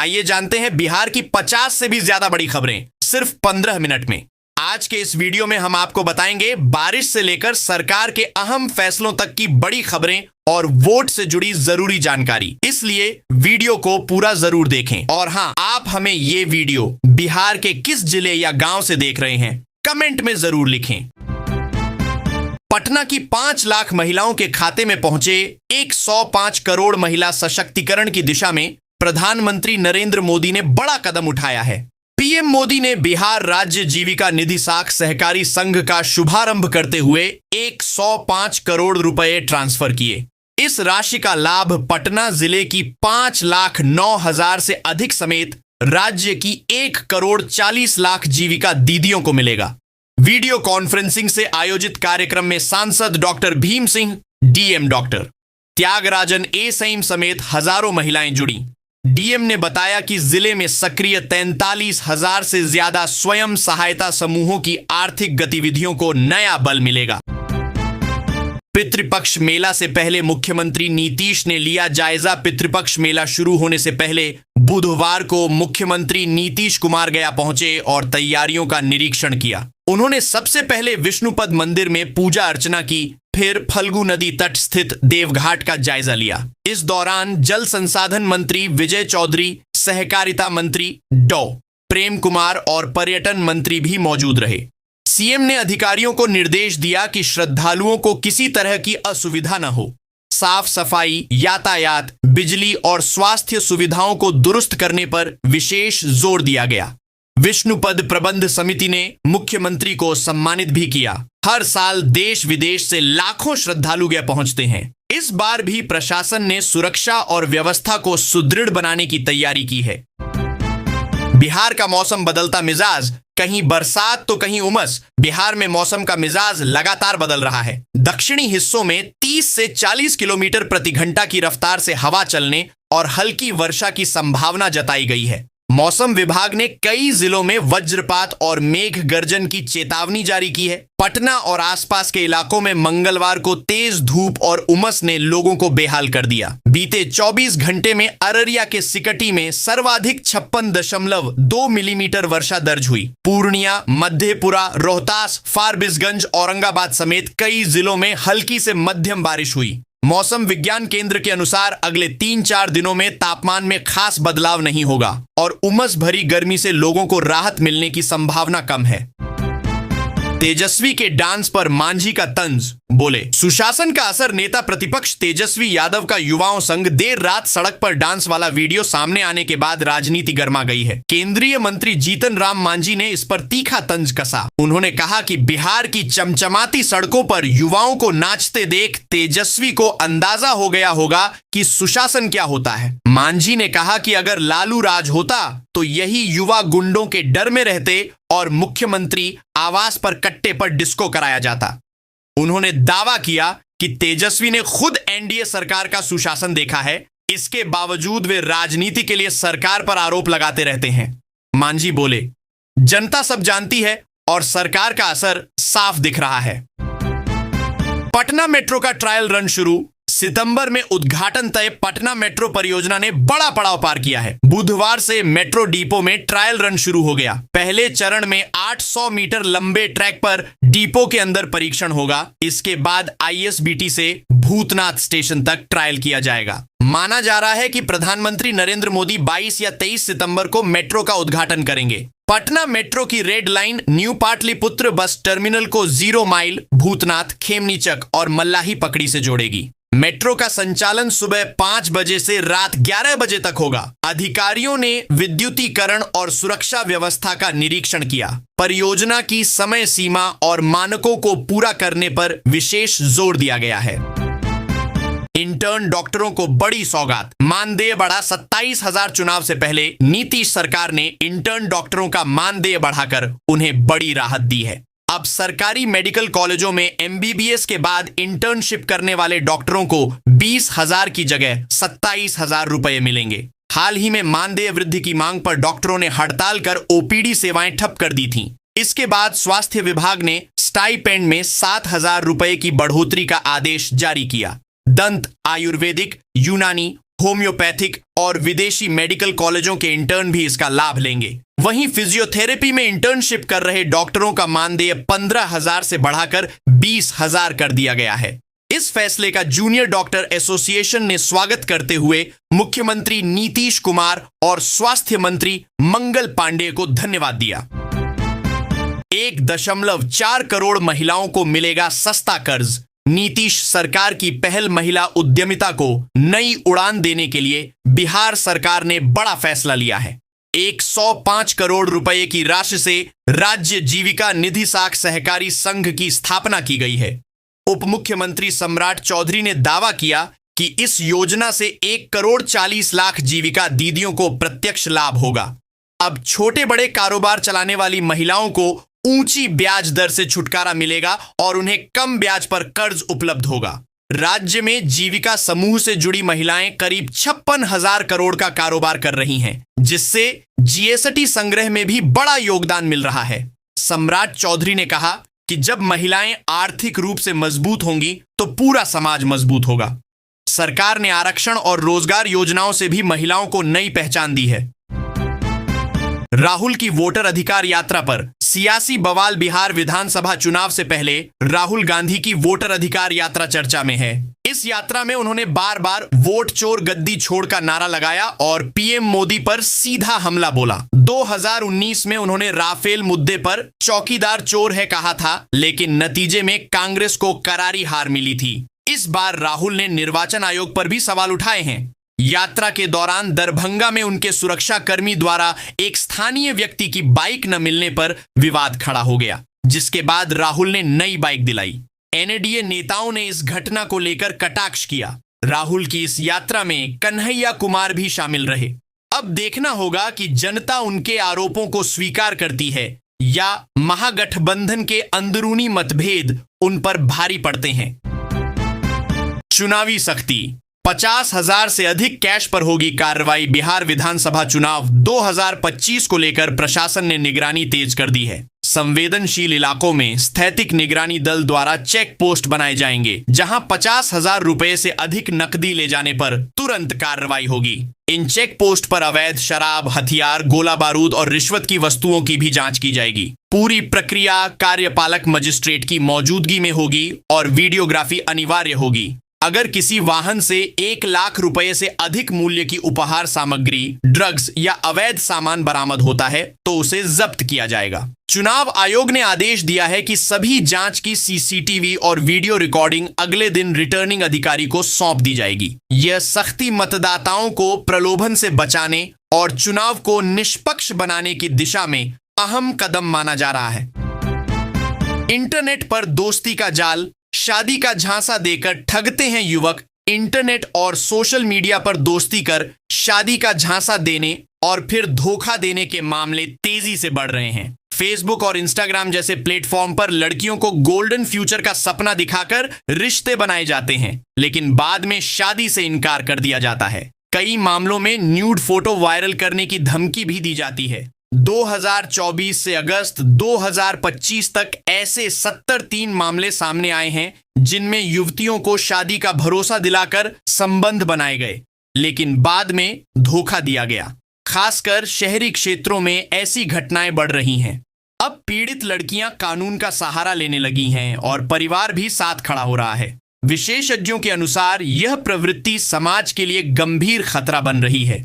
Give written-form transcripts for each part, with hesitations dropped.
आइए जानते हैं बिहार की 50 से भी ज्यादा बड़ी खबरें सिर्फ 15 मिनट में। आज के इस वीडियो में हम आपको बताएंगे बारिश से लेकर सरकार के अहम फैसलों तक की बड़ी खबरें और वोट से जुड़ी जरूरी जानकारी। इसलिए वीडियो को पूरा जरूर देखें। और हाँ, आप हमें ये वीडियो बिहार के किस जिले या गांव से देख रहे हैं, कमेंट में जरूर लिखें। पटना की 5 लाख महिलाओं के खाते में पहुंचे 105 करोड़ महिला सशक्तिकरण की दिशा में प्रधानमंत्री नरेंद्र मोदी ने बड़ा कदम उठाया है। पीएम मोदी ने बिहार राज्य जीविका निधि साख सहकारी संघ का शुभारंभ करते हुए 105 करोड़ रुपए ट्रांसफर किए। इस राशि का लाभ पटना जिले की 5,09,000 से अधिक समेत राज्य की 1,40,00,000 जीविका दीदियों को मिलेगा। वीडियो कॉन्फ्रेंसिंग से आयोजित कार्यक्रम में सांसद doctor Bhim Singh, DM doctor Tyagarajan ए सईम समेत हजारों महिलाएं जुड़ी। डीएम ने बताया कि जिले में सक्रिय 43,000 से ज्यादा स्वयं सहायता समूहों की आर्थिक गतिविधियों को नया बल मिलेगा। पितृपक्ष मेला से पहले मुख्यमंत्री नीतीश ने लिया जायजा। पितृपक्ष मेला शुरू होने से पहले बुधवार को मुख्यमंत्री नीतीश कुमार गया पहुंचे और तैयारियों का निरीक्षण किया। उन्होंने सबसे पहले विष्णुपद मंदिर में पूजा अर्चना की, फिर फल्गु नदी तट स्थित देवघाट का जायजा लिया। इस दौरान जल संसाधन मंत्री विजय चौधरी, सहकारिता मंत्री डॉ प्रेम कुमार और पर्यटन मंत्री भी मौजूद रहे। सीएम ने अधिकारियों को निर्देश दिया कि श्रद्धालुओं को किसी तरह की असुविधा न हो। साफ सफाई, यातायात, बिजली और स्वास्थ्य सुविधाओं को दुरुस्त करने पर विशेष जोर दिया गया। विष्णुपद प्रबंध समिति ने मुख्यमंत्री को सम्मानित भी किया। हर साल देश विदेश से लाखों श्रद्धालु गए पहुंचते हैं। इस बार भी प्रशासन ने सुरक्षा और व्यवस्था को सुदृढ़ बनाने की तैयारी की है। बिहार का मौसम बदलता मिजाज, कहीं बरसात तो कहीं उमस। बिहार में मौसम का मिजाज लगातार बदल रहा है। दक्षिणी हिस्सों में 30 से 40 किलोमीटर प्रति घंटा की रफ्तार से हवा चलने और हल्की वर्षा की संभावना जताई गई है। मौसम विभाग ने कई जिलों में वज्रपात और मेघ गर्जन की चेतावनी जारी की है। पटना और आसपास के इलाकों में मंगलवार को तेज धूप और उमस ने लोगों को बेहाल कर दिया। बीते 24 घंटे में अररिया के सिकटी में सर्वाधिक 56.2 मिलीमीटर वर्षा दर्ज हुई। पूर्णिया, मधेपुरा, रोहतास, फारबिसगंज, औरंगाबाद समेत कई जिलों में हल्की से मध्यम बारिश हुई। मौसम विज्ञान केंद्र के अनुसार अगले 3-4 दिनों में तापमान में खास बदलाव नहीं होगा और उमस भरी गर्मी से लोगों को राहत मिलने की संभावना कम है। तेजस्वी के डांस पर मांझी का तंज, बोले सुशासन का असर। नेता प्रतिपक्ष तेजस्वी यादव का युवाओं संग देर रात सड़क पर डांस वाला वीडियो सामने आने के बाद राजनीति गर्मा गई है। केंद्रीय मंत्री जीतन राम मांझी ने इस पर तीखा तंज कसा। उन्होंने कहा कि बिहार की चमचमाती सड़कों पर युवाओं को नाचते देख तेजस्वी को अंदाजा हो गया होगा कि सुशासन क्या होता है। मांझी ने कहा कि अगर लालू राज होता तो यही युवा गुंडों के डर में रहते और मुख्यमंत्री आवास पर कट्टे पर डिस्को कराया जाता। उन्होंने दावा किया कि तेजस्वी ने खुद एनडीए सरकार का सुशासन देखा है, इसके बावजूद वे राजनीति के लिए सरकार पर आरोप लगाते रहते हैं। मांझी बोले, जनता सब जानती है और सरकार का असर साफ दिख रहा है। पटना मेट्रो का ट्रायल रन शुरू, सितंबर में उद्घाटन तय। पटना मेट्रो परियोजना ने बड़ा पड़ाव पार किया है। बुधवार से मेट्रो डिपो में ट्रायल रन शुरू हो गया। पहले चरण में 800 मीटर लंबे ट्रैक पर डिपो के अंदर परीक्षण होगा। इसके बाद आईएसबीटी से भूतनाथ स्टेशन तक ट्रायल किया जाएगा। माना जा रहा है कि प्रधानमंत्री नरेंद्र मोदी 22 या 23 सितंबर को मेट्रो का उद्घाटन करेंगे। पटना मेट्रो की red line new Pataliputra bus terminal को 0 माइल, भूतनाथ, खेमनीचक और मल्लाही पकड़ी से जोड़ेगी। मेट्रो का संचालन सुबह 5 बजे से रात 11 बजे तक होगा। अधिकारियों ने विद्युतीकरण और सुरक्षा व्यवस्था का निरीक्षण किया। परियोजना की समय सीमा और मानकों को पूरा करने पर विशेष जोर दिया गया है। इंटर्न डॉक्टरों को बड़ी सौगात, मानदेय बढ़ा। 27,000 चुनाव से पहले नीतीश सरकार ने इंटर्न डॉक्टरों का मानदेय बढ़ाकर उन्हें बड़ी राहत दी है। अब सरकारी मेडिकल कॉलेजों में एमबीबीएस के बाद इंटर्नशिप करने वाले डॉक्टरों को 20,000 की जगह 27,000 रुपए मिलेंगे। हाल ही में मानदेय वृद्धि की मांग पर डॉक्टरों ने हड़ताल कर ओपीडी सेवाएं ठप कर दी थीं। इसके बाद स्वास्थ्य विभाग ने स्टाइपेंड में 7,000 रुपए की बढ़ोतरी का आदेश जारी किया। दंत, आयुर्वेदिक, यूनानी, होम्योपैथिक और विदेशी मेडिकल कॉलेजों के इंटर्न भी इसका लाभ लेंगे। वहीं फिजियोथेरेपी में इंटर्नशिप कर रहे डॉक्टरों का मानदेय 15,000 से बढ़ाकर 20,000 कर दिया गया है। इस फैसले का जूनियर डॉक्टर एसोसिएशन ने स्वागत करते हुए मुख्यमंत्री नीतीश कुमार और स्वास्थ्य मंत्री मंगल पांडेय को धन्यवाद दिया। 1.4 करोड़ महिलाओं को मिलेगा सस्ता कर्ज। नीतीश सरकार की पहल महिला उद्यमिता को नई उड़ान देने के लिए बिहार सरकार ने बड़ा फैसला लिया है। 105 करोड़ रुपए की राशि से राज्य जीविका निधि साख सहकारी संघ की स्थापना की गई है। उप मुख्यमंत्री सम्राट चौधरी ने दावा किया कि इस योजना से 1,40,00,000 जीविका दीदियों को प्रत्यक्ष लाभ होगा। अब छोटे बड़े कारोबार चलाने वाली महिलाओं को ऊंची ब्याज दर से छुटकारा मिलेगा और उन्हें कम ब्याज पर कर्ज उपलब्ध होगा। राज्य में जीविका समूह से जुड़ी महिलाएं करीब 56,000 करोड़ का कारोबार कर रही हैं, जिससे जीएसटी संग्रह में भी बड़ा योगदान मिल रहा है। सम्राट चौधरी ने कहा कि जब महिलाएं आर्थिक रूप से मजबूत होंगी तो पूरा समाज मजबूत होगा। सरकार ने आरक्षण और रोजगार योजनाओं से भी महिलाओं को नई पहचान दी है। राहुल की वोटर अधिकार यात्रा पर सियासी बवाल। बिहार विधानसभा चुनाव से पहले राहुल गांधी की वोटर अधिकार यात्रा चर्चा में है। इस यात्रा में उन्होंने बार बार वोट चोर गद्दी छोड़ का नारा लगाया और पीएम मोदी पर सीधा हमला बोला। 2019 में उन्होंने राफेल मुद्दे पर चौकीदार चोर है कहा था, लेकिन नतीजे में कांग्रेस को करारी हार मिली थी। इस बार राहुल ने निर्वाचन आयोग पर भी सवाल उठाए हैं। यात्रा के दौरान दरभंगा में उनके सुरक्षा कर्मी द्वारा एक स्थानीय व्यक्ति की बाइक न मिलने पर विवाद खड़ा हो गया, जिसके बाद राहुल ने नई बाइक दिलाई। एनडीए नेताओं ने इस घटना को लेकर कटाक्ष किया। राहुल की इस यात्रा में कन्हैया कुमार भी शामिल रहे। अब देखना होगा कि जनता उनके आरोपों को स्वीकार करती है या महागठबंधन के अंदरूनी मतभेद उन पर भारी पड़ते हैं। चुनावी सख्ती। 50,000 से अधिक कैश पर होगी कार्रवाई। बिहार विधानसभा चुनाव 2025 को लेकर प्रशासन ने निगरानी तेज कर दी है। संवेदनशील इलाकों में स्थैतिक निगरानी दल द्वारा चेक पोस्ट बनाए जाएंगे, जहां 50,000 रुपए से अधिक नकदी ले जाने पर तुरंत कार्रवाई होगी। इन चेक पोस्ट पर अवैध शराब, हथियार, गोला बारूद और रिश्वत की वस्तुओं की भी जांच की जाएगी। पूरी प्रक्रिया कार्यपालक मजिस्ट्रेट की मौजूदगी में होगी और वीडियोग्राफी अनिवार्य होगी। अगर किसी वाहन से 1 लाख रुपए से अधिक मूल्य की उपहार सामग्री, ड्रग्स या अवैध सामान बरामद होता है तो उसे जब्त किया जाएगा। चुनाव आयोग ने आदेश दिया है कि सभी जांच की सीसीटीवी और वीडियो रिकॉर्डिंग अगले दिन रिटर्निंग अधिकारी को सौंप दी जाएगी। यह सख्ती मतदाताओं को प्रलोभन से बचाने और चुनाव को निष्पक्ष बनाने की दिशा में अहम कदम माना जा रहा है। इंटरनेट पर दोस्ती का जाल, शादी का झांसा देकर ठगते हैं युवक। इंटरनेट और सोशल मीडिया पर दोस्ती कर शादी का झांसा देने और फिर धोखा देने के मामले तेजी से बढ़ रहे हैं। फेसबुक और इंस्टाग्राम जैसे प्लेटफॉर्म पर लड़कियों को गोल्डन फ्यूचर का सपना दिखाकर रिश्ते बनाए जाते हैं, लेकिन बाद में शादी से इनकार कर दिया जाता है। कई मामलों में न्यूड फोटो वायरल करने की धमकी भी दी जाती है। 2024 से अगस्त 2025 तक ऐसे 73 मामले सामने आए हैं, जिनमें युवतियों को शादी का भरोसा दिलाकर संबंध बनाए गए, लेकिन बाद में धोखा दिया गया। खासकर शहरी क्षेत्रों में ऐसी घटनाएं बढ़ रही हैं। अब पीड़ित लड़कियां कानून का सहारा लेने लगी हैं और परिवार भी साथ खड़ा हो रहा है। विशेषज्ञों के अनुसार यह प्रवृत्ति समाज के लिए गंभीर खतरा बन रही है।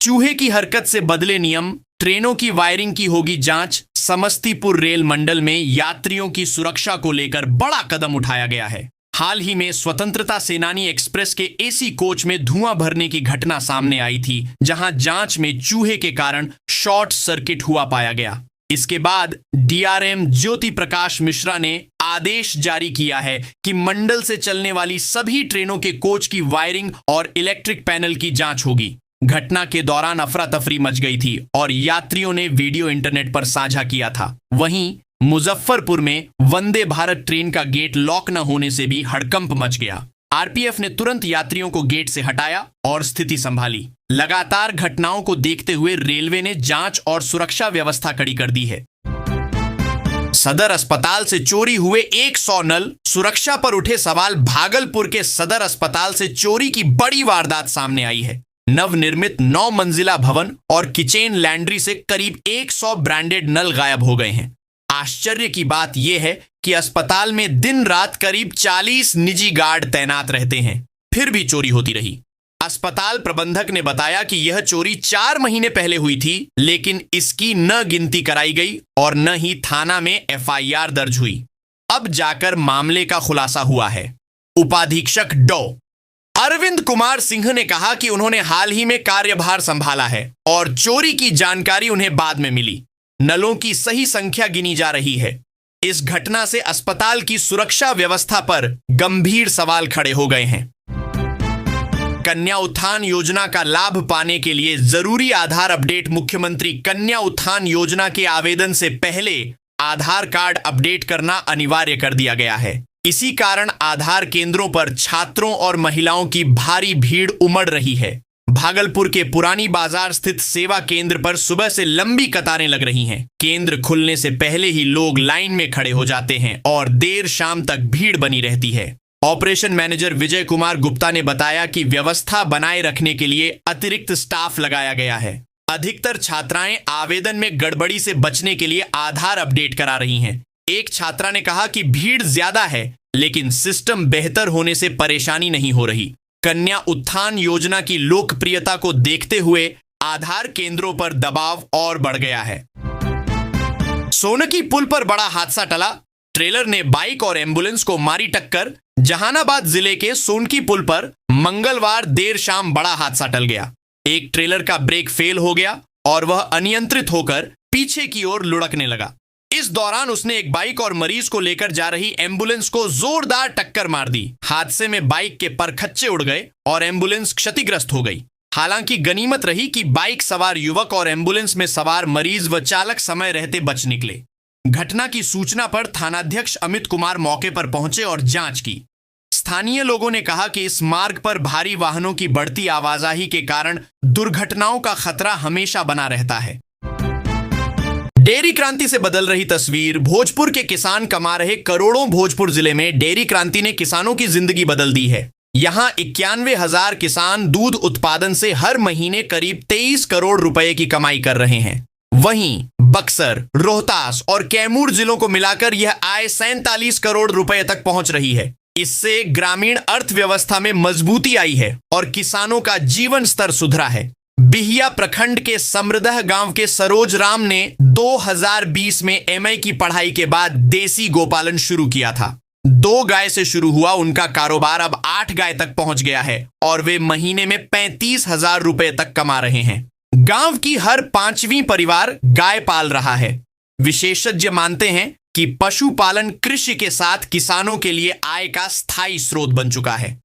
चूहे की हरकत से बदले नियम, ट्रेनों की वायरिंग की होगी जांच। समस्तीपुर रेल मंडल में यात्रियों की सुरक्षा को लेकर बड़ा कदम उठाया गया है। हाल ही में स्वतंत्रता सेनानी एक्सप्रेस के एसी कोच में धुआं भरने की घटना सामने आई थी, जहां जांच में चूहे के कारण शॉर्ट सर्किट हुआ पाया गया। इसके बाद डीआरएम ज्योति प्रकाश मिश्रा ने आदेश जारी किया है कि मंडल से चलने वाली सभी ट्रेनों के कोच की वायरिंग और इलेक्ट्रिक पैनल की जांच होगी। घटना के दौरान अफरा तफरी मच गई थी और यात्रियों ने वीडियो इंटरनेट पर साझा किया था। वहीं मुजफ्फरपुर में वंदे भारत ट्रेन का गेट लॉक न होने से भी हड़कंप मच गया। आरपीएफ ने तुरंत यात्रियों को गेट से हटाया और स्थिति संभाली। लगातार घटनाओं को देखते हुए रेलवे ने जांच और सुरक्षा व्यवस्था कड़ी कर दी है। सदर अस्पताल से चोरी हुए 100 नल, सुरक्षा पर उठे सवाल। भागलपुर के सदर अस्पताल से चोरी की बड़ी वारदात सामने आई है। नवनिर्मित 9 मंजिला भवन और किचन लैंड्री से करीब 100 ब्रांडेड नल गायब हो गए हैं। आश्चर्य की बात यह है कि अस्पताल में दिन रात करीब 40 निजी गार्ड तैनात रहते हैं, फिर भी चोरी होती रही। अस्पताल प्रबंधक ने बताया कि यह चोरी 4 महीने पहले हुई थी, लेकिन इसकी न गिनती कराई गई और न ही थाना में एफआईआर दर्ज हुई। अब जाकर मामले का खुलासा हुआ है। उपाधीक्षक डॉ अरविंद कुमार सिंह ने कहा कि उन्होंने हाल ही में कार्यभार संभाला है और चोरी की जानकारी उन्हें बाद में मिली। नलों की सही संख्या गिनी जा रही है। इस घटना से अस्पताल की सुरक्षा व्यवस्था पर गंभीर सवाल खड़े हो गए हैं। कन्या उत्थान योजना का लाभ पाने के लिए जरूरी आधार अपडेट। मुख्यमंत्री कन्या उत्थान योजना के आवेदन से पहले आधार कार्ड अपडेट करना अनिवार्य कर दिया गया है। इसी कारण आधार केंद्रों पर छात्रों और महिलाओं की भारी भीड़ उमड़ रही है। भागलपुर के पुरानी बाजार स्थित सेवा केंद्र पर सुबह से लंबी कतारें लग रही हैं। केंद्र खुलने से पहले ही लोग लाइन में खड़े हो जाते हैं और देर शाम तक भीड़ बनी रहती है। ऑपरेशन मैनेजर विजय कुमार गुप्ता ने बताया कि व्यवस्था बनाए रखने के लिए अतिरिक्त स्टाफ लगाया गया है। अधिकतर छात्राएं आवेदन में गड़बड़ी से बचने के लिए आधार अपडेट करा रही हैं। एक छात्रा ने कहा कि भीड़ ज्यादा है, लेकिन सिस्टम बेहतर होने से परेशानी नहीं हो रही। कन्या उत्थान योजना की लोकप्रियता को देखते हुए आधार केंद्रों पर दबाव और बढ़ गया है। सोनकी पुल पर बड़ा हादसा टला। ट्रेलर ने बाइक और एम्बुलेंस को मारी टक्कर। जहानाबाद जिले के सोनकी पुल पर मंगलवार देर शाम बड़ा हादसा टल गया। एक ट्रेलर का ब्रेक फेल हो गया और वह अनियंत्रित होकर पीछे की ओर लुढ़कने लगा। इस दौरान उसने एक बाइक और मरीज को लेकर जा रही एम्बुलेंस को जोरदार टक्कर मार दी। हादसे में बाइक के परखच्चे उड़ गए और एम्बुलेंस क्षतिग्रस्त हो गई। हालांकि गनीमत रही कि बाइक सवार युवक और एम्बुलेंस में सवार मरीज व चालक समय रहते बच निकले। घटना की सूचना पर थानाध्यक्ष अमित कुमार मौके पर पहुंचे और जांच की। स्थानीय लोगों ने कहा कि इस मार्ग पर भारी वाहनों की बढ़ती आवाजाही के कारण दुर्घटनाओं का खतरा हमेशा बना रहता है। डेयरी क्रांति से बदल रही तस्वीर। भोजपुर के किसान कमा रहे करोड़ों। भोजपुर जिले में डेयरी क्रांति ने किसानों की जिंदगी बदल दी है। यहां 91,000 किसान दूध उत्पादन से हर महीने करीब 23 करोड़ रुपए की कमाई कर रहे हैं। वहीं बक्सर, रोहतास और कैमूर जिलों को मिलाकर यह आय 47 करोड़ रुपए तक पहुंच रही है। इससे ग्रामीण अर्थव्यवस्था में मजबूती आई है और किसानों का जीवन स्तर सुधरा है। बिहिया प्रखंड के समृदह गांव के सरोज राम ने 2020 में एमए की पढ़ाई के बाद देसी गोपालन शुरू किया था। 2 गाय से शुरू हुआ उनका कारोबार अब 8 गाय तक पहुंच गया है और वे महीने में 35,000 रुपए तक कमा रहे हैं। गांव की हर 5वीं परिवार गाय पाल रहा है। विशेषज्ञ मानते हैं कि पशुपालन कृषि के साथ किसानों के लिए आय का स्थायी स्रोत बन चुका है।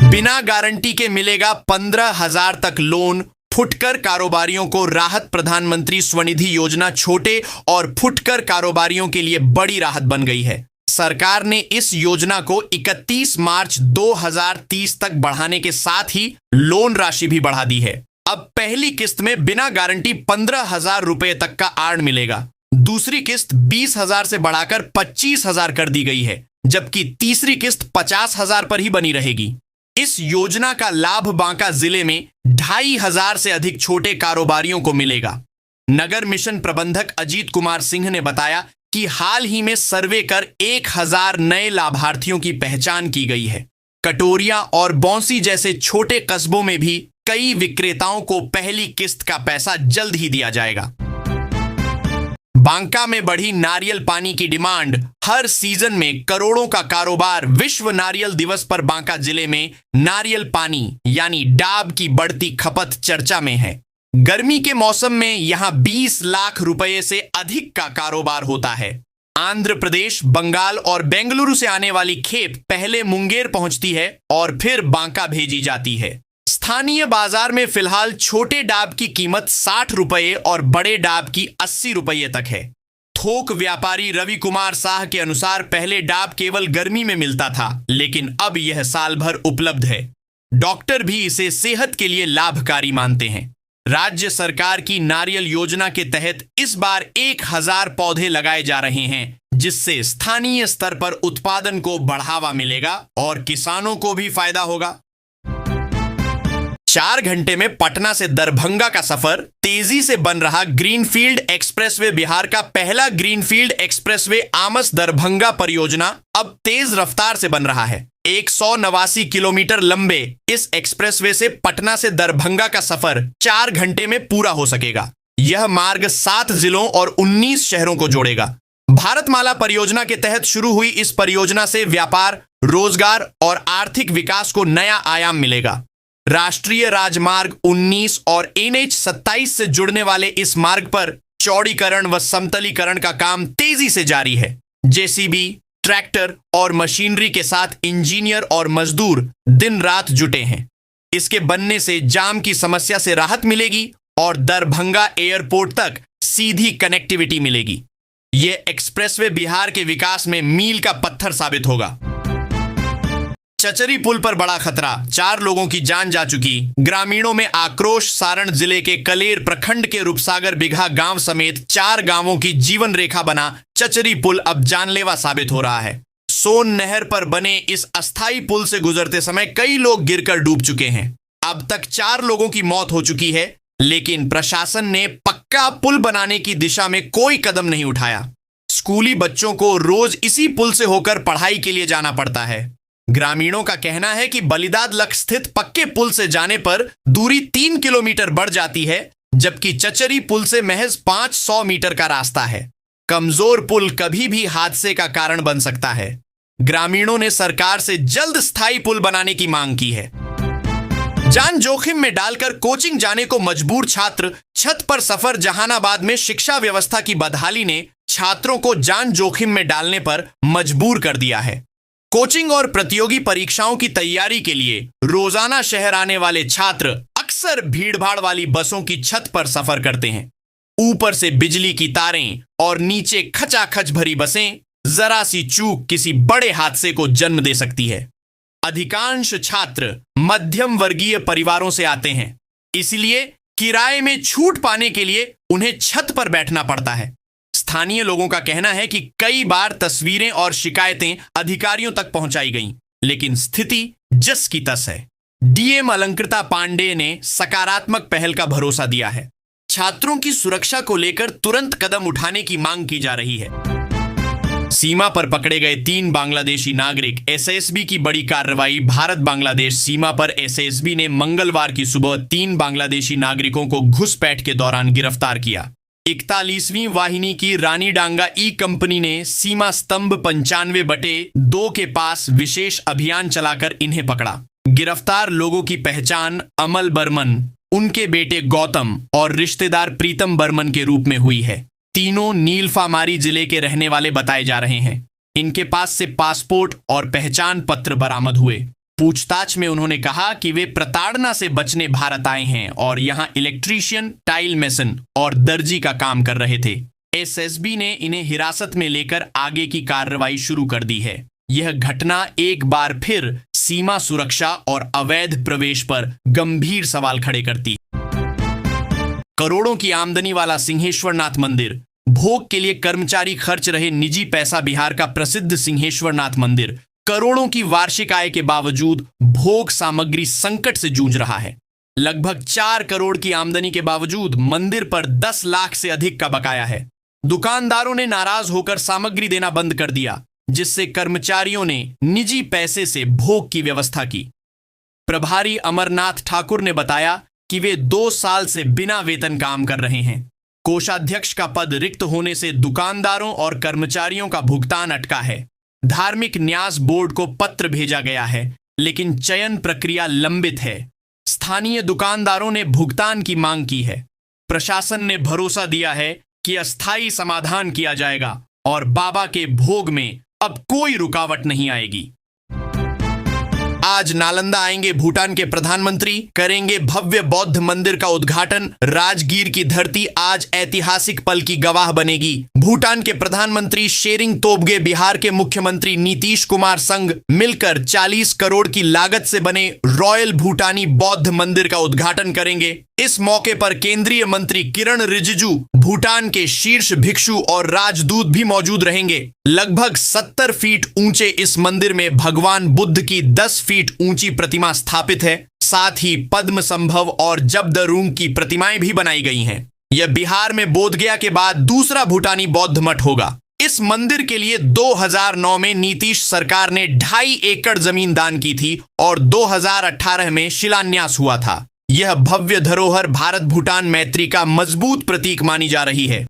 बिना गारंटी के मिलेगा 15,000 तक लोन। फुटकर कारोबारियों को राहत। प्रधानमंत्री स्वनिधि योजना छोटे और फुटकर कारोबारियों के लिए बड़ी राहत बन गई है। सरकार ने इस योजना को 31 मार्च 2030 तक बढ़ाने के साथ ही लोन राशि भी बढ़ा दी है। अब पहली किस्त में बिना गारंटी 15,000 रुपए तक का आड़ मिलेगा। दूसरी किस्त 20,000 से बढ़ाकर 25,000 कर दी गई है, जबकि तीसरी किस्त 50,000 पर ही बनी रहेगी। इस योजना का लाभ बांका जिले में 2,500 से अधिक छोटे कारोबारियों को मिलेगा। नगर मिशन प्रबंधक अजीत कुमार सिंह ने बताया कि हाल ही में सर्वे कर 1,000 नए लाभार्थियों की पहचान की गई है। कटोरिया और बौंसी जैसे छोटे कस्बों में भी कई विक्रेताओं को पहली किस्त का पैसा जल्द ही दिया जाएगा। बांका में बढ़ी नारियल पानी की डिमांड। हर सीजन में करोड़ों का कारोबार। विश्व नारियल दिवस पर बांका जिले में नारियल पानी यानी डाब की बढ़ती खपत चर्चा में है। गर्मी के मौसम में यहां 20 लाख रुपए से अधिक का कारोबार होता है। आंध्र प्रदेश, बंगाल और बेंगलुरु से आने वाली खेप पहले मुंगेर पहुंचती है और फिर बांका भेजी जाती है। स्थानीय बाजार में फिलहाल छोटे डाब की कीमत 60 रुपए और बड़े डाब की 80 रुपए तक है। थोक व्यापारी रवि कुमार साह के अनुसार पहले डाब केवल गर्मी में मिलता था, लेकिन अब यह साल भर उपलब्ध है। डॉक्टर भी इसे सेहत के लिए लाभकारी मानते हैं। राज्य सरकार की नारियल योजना के तहत इस बार 1,000 पौधे लगाए जा रहे हैं, जिससे स्थानीय स्तर पर उत्पादन को बढ़ावा मिलेगा और किसानों को भी फायदा होगा। 4 घंटे में पटना से दरभंगा का सफर। तेजी से बन रहा ग्रीनफील्ड एक्सप्रेसवे। बिहार का पहला ग्रीनफील्ड एक्सप्रेसवे आमस दरभंगा परियोजना अब तेज रफ्तार से बन रहा है। 189 किलोमीटर लंबे इस एक्सप्रेसवे से पटना से दरभंगा का सफर 4 घंटे में पूरा हो सकेगा। यह मार्ग 7 जिलों और 19 शहरों को जोड़ेगा। भारतमाला परियोजना के तहत शुरू हुई इस परियोजना से व्यापार, रोजगार और आर्थिक विकास को नया आयाम मिलेगा। राष्ट्रीय राजमार्ग 19 और NH 27 से जुड़ने वाले इस मार्ग पर चौड़ीकरण व समतलीकरण का काम तेजी से जारी है। जेसीबी, ट्रैक्टर और मशीनरी के साथ इंजीनियर और मजदूर दिन रात जुटे हैं। इसके बनने से जाम की समस्या से राहत मिलेगी और दरभंगा एयरपोर्ट तक सीधी कनेक्टिविटी मिलेगी। यह एक्सप्रेसवे बिहार के विकास में मील का पत्थर साबित होगा। चचरी पुल पर बड़ा खतरा, 4 लोगों की जान जा चुकी। ग्रामीणों में आक्रोश। सारण जिले के कलेर प्रखंड के रूपसागर बिघा गांव समेत 4 गांवों की जीवन रेखा बना चचरी पुल अब जानलेवा साबित हो रहा है। सोन नहर पर बने इस अस्थायी पुल से गुजरते समय कई लोग गिरकर डूब चुके हैं। अब तक 4 लोगों की मौत हो चुकी है, लेकिन प्रशासन ने पक्का पुल बनाने की दिशा में कोई कदम नहीं उठाया। स्कूली बच्चों को रोज इसी पुल से होकर पढ़ाई के लिए जाना पड़ता है। ग्रामीणों का कहना है कि बलिदाद लक स्थित पक्के पुल से जाने पर दूरी 3 किलोमीटर बढ़ जाती है, जबकि चचरी पुल से महज 500 मीटर का रास्ता है। कमजोर पुल कभी भी हादसे का कारण बन सकता है। ग्रामीणों ने सरकार से जल्द स्थायी पुल बनाने की मांग की है। जान जोखिम में डालकर कोचिंग जाने को मजबूर छात्र। छत पर सफर। जहानाबाद में शिक्षा व्यवस्था की बदहाली ने छात्रों को जान जोखिम में डालने पर मजबूर कर दिया है। कोचिंग और प्रतियोगी परीक्षाओं की तैयारी के लिए रोजाना शहर आने वाले छात्र अक्सर भीड़भाड़ वाली बसों की छत पर सफर करते हैं। ऊपर से बिजली की तारें और नीचे खचाखच भरी बसें। जरा सी चूक किसी बड़े हादसे को जन्म दे सकती है। अधिकांश छात्र मध्यम वर्गीय परिवारों से आते हैं, इसलिए किराए में छूट पाने के लिए उन्हें छत पर बैठना पड़ता है। स्थानीय लोगों का कहना है कि कई बार तस्वीरें और शिकायतें अधिकारियों तक पहुंचाई गईं, लेकिन स्थिति जस की तस है। डीएम अलंकृता पांडे ने सकारात्मक पहल का भरोसा दिया है। छात्रों की सुरक्षा को लेकर तुरंत कदम उठाने की मांग की जा रही है। सीमा पर पकड़े गए 3 बांग्लादेशी नागरिक। एसएसबी की बड़ी कार्रवाई। भारत बांग्लादेश सीमा पर एसएसबी ने मंगलवार की सुबह 3 बांग्लादेशी नागरिकों को घुसपैठ के दौरान गिरफ्तार किया। 41वीं वाहिनी की रानीडांगा ई कंपनी ने सीमा स्तंभ 95/2 के पास विशेष अभियान चलाकर इन्हें पकड़ा। गिरफ्तार लोगों की पहचान अमल बर्मन, उनके बेटे गौतम और रिश्तेदार प्रीतम बर्मन के रूप में हुई है। तीनों नीलफामारी जिले के रहने वाले बताए जा रहे हैं। इनके पास से पासपोर्ट और पहचान पत्र बरामद हुए। पूछताछ में उन्होंने कहा कि वे प्रताड़ना से बचने भारत आए हैं और यहां इलेक्ट्रीशियन, टाइल मेसन और दर्जी का काम कर रहे थे। एसएसबी ने इन्हें हिरासत में लेकर आगे की कार्रवाई शुरू कर दी है। यह घटना एक बार फिर सीमा सुरक्षा और अवैध प्रवेश पर गंभीर सवाल खड़े करती है। करोड़ों की आमदनी वाला सिंहेश्वरनाथ मंदिर। भोग के लिए कर्मचारी खर्च रहे निजी पैसा। बिहार का प्रसिद्ध सिंहेश्वरनाथ मंदिर करोड़ों की वार्षिक आय के बावजूद भोग सामग्री संकट से जूझ रहा है। लगभग 4 करोड़ की आमदनी के बावजूद मंदिर पर 10 लाख से अधिक का बकाया है। दुकानदारों ने नाराज होकर सामग्री देना बंद कर दिया, जिससे कर्मचारियों ने निजी पैसे से भोग की व्यवस्था की। प्रभारी अमरनाथ ठाकुर ने बताया कि वे 2 साल से बिना वेतन काम कर रहे हैं। कोषाध्यक्ष का पद रिक्त होने से दुकानदारों और कर्मचारियों का भुगतान अटका है। धार्मिक न्यास बोर्ड को पत्र भेजा गया है, लेकिन चयन प्रक्रिया लंबित है। स्थानीय दुकानदारों ने भुगतान की मांग की है। प्रशासन ने भरोसा दिया है कि अस्थायी समाधान किया जाएगा और बाबा के भोग में अब कोई रुकावट नहीं आएगी। आज नालंदा आएंगे भूटान के प्रधानमंत्री, करेंगे भव्य बौद्ध मंदिर का उद्घाटन। राजगीर की धरती आज ऐतिहासिक पल की गवाह बनेगी। भूटान के प्रधानमंत्री शेरिंग तोब्गे बिहार के मुख्यमंत्री नीतीश कुमार संग मिलकर 40 करोड़ की लागत से बने रॉयल भूटानी बौद्ध मंदिर का उद्घाटन करेंगे। इस मौके पर केंद्रीय मंत्री किरण रिजिजू, भूटान के शीर्ष भिक्षु और राजदूत भी मौजूद रहेंगे। लगभग 70 फीट ऊंचे इस मंदिर में भगवान बुद्ध की 10 फीट ऊंची प्रतिमा स्थापित है। साथ ही पद्म संभव और जबदरूंग की प्रतिमाएं भी बनाई गई हैं। यह बिहार में बोधगया के बाद दूसरा भूटानी बौद्ध मठ होगा। इस मंदिर के लिए 2009 में नीतीश सरकार ने 2.5 एकड़ जमीन दान की थी और 2018 में शिलान्यास हुआ था। यह भव्य धरोहर भारत भूटान मैत्री का मजबूत प्रतीक मानी जा रही है।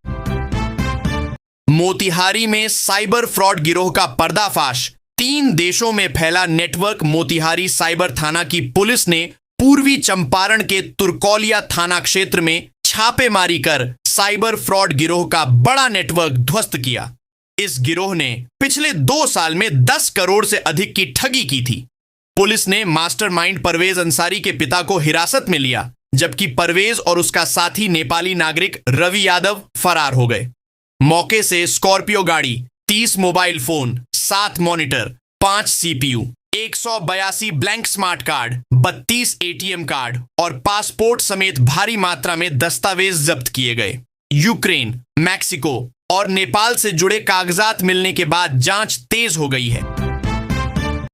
मोतिहारी में साइबर फ्रॉड गिरोह का पर्दाफाश। 3 देशों में फैला नेटवर्क। मोतिहारी साइबर थाना की पुलिस ने पूर्वी चंपारण के तुरकौलिया थाना क्षेत्र में छापेमारी कर साइबर फ्रॉड गिरोह का बड़ा नेटवर्क ध्वस्त किया। इस गिरोह ने पिछले 2 साल में 10 करोड़ से अधिक की ठगी की थी। पुलिस ने मास्टरमाइंड परवेज अंसारी के पिता को हिरासत में लिया, जबकि परवेज और उसका साथी नेपाली नागरिक रवि यादव फरार हो गए। मौके से स्कॉर्पियो गाड़ी, 30 mobile phone, 7 monitor, 5 CPU, 182 blank smart card, 32 ATM card और पासपोर्ट समेत भारी मात्रा में दस्तावेज जब्त किए गए। यूक्रेन, मैक्सिको और नेपाल से जुड़े कागजात मिलने के बाद जांच तेज हो गई है।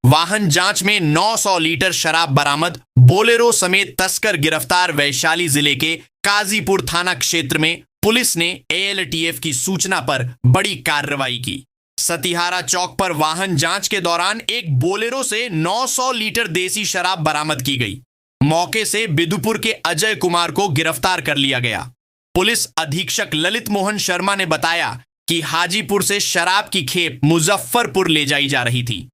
वाहन जांच में 900 लीटर शराब बरामद। बोलेरो समेत तस्कर गिरफ्तार। वैशाली जिले के काजीपुर थाना क्षेत्र में पुलिस ने एएलटीएफ की सूचना पर बड़ी कार्रवाई की। सतिहारा चौक पर वाहन जांच के दौरान एक बोलेरो से 900 लीटर देसी शराब बरामद की गई। मौके से बिदुपुर के अजय कुमार को गिरफ्तार कर लिया गया। पुलिस अधीक्षक ललित मोहन शर्मा ने बताया कि हाजीपुर से शराब की खेप मुजफ्फरपुर ले जाई जा रही थी।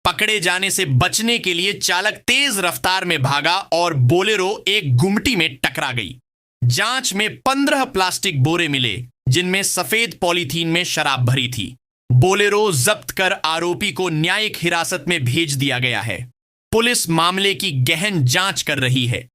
पकड़े जाने से बचने के लिए चालक तेज रफ्तार में भागा और बोलेरो एक गुमटी में टकरा गई। जांच में 15 प्लास्टिक बोरे मिले, जिनमें सफेद पॉलीथीन में शराब भरी थी। बोलेरो जब्त कर आरोपी को न्यायिक हिरासत में भेज दिया गया है। पुलिस मामले की गहन जांच कर रही है।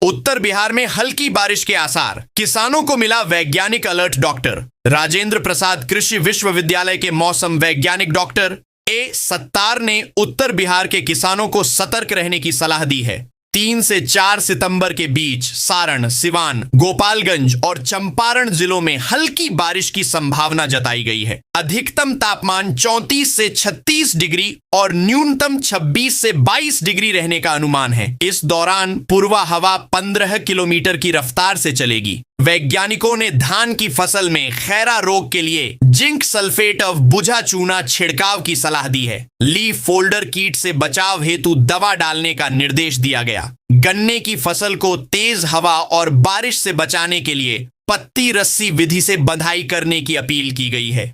उत्तर बिहार में हल्की बारिश के आसार। किसानों को मिला वैज्ञानिक अलर्ट। डॉक्टर राजेंद्र प्रसाद कृषि विश्वविद्यालय के मौसम वैज्ञानिक डॉक्टर ए सत्तार ने उत्तर बिहार के किसानों को सतर्क रहने की सलाह दी है। 3 से 4 सितंबर के बीच सारण, सिवान, गोपालगंज और चंपारण जिलों में हल्की बारिश की संभावना जताई गई है। अधिकतम तापमान 34 से 36 डिग्री और न्यूनतम 26 से 22 डिग्री रहने का अनुमान है। इस दौरान पूर्वा हवा 15 किलोमीटर की रफ्तार से चलेगी। वैज्ञानिकों ने धान की फसल में खैरा रोग के लिए जिंक सल्फेट ऑफ बुझा चूना छिड़काव की सलाह दी है। लीफ फोल्डर कीट से बचाव हेतु दवा डालने का निर्देश दिया गया। गन्ने की फसल को तेज हवा और बारिश से बचाने के लिए पत्ती रस्सी विधि से बंधाई करने की अपील की गई है।